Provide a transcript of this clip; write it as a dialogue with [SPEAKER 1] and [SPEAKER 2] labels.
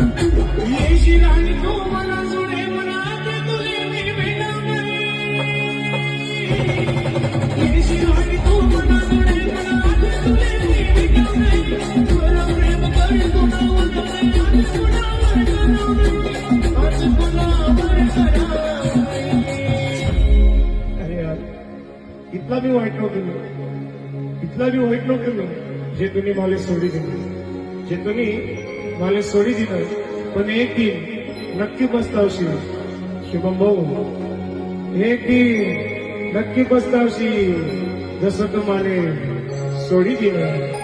[SPEAKER 1] येशील आणि तू मला सोडे मनात तुले मी भेटवणे येशील आणि तू मला सोडे मनात तुले मी भेटवणे तुला प्रेम करतो ना उजळे आणि कुणावर करवणे आज कुणावर करावे अरे यार इतला बी वाईट नव्हतं जे तुम्ही मला सोडी दिली जे तुम्ही मला सोडी दिलं पण एक दिन नक्की पस्तावशील शुभम भाऊ एक दिन नक्की पस्तावशील जसं तुम्हाला सोडी दिलं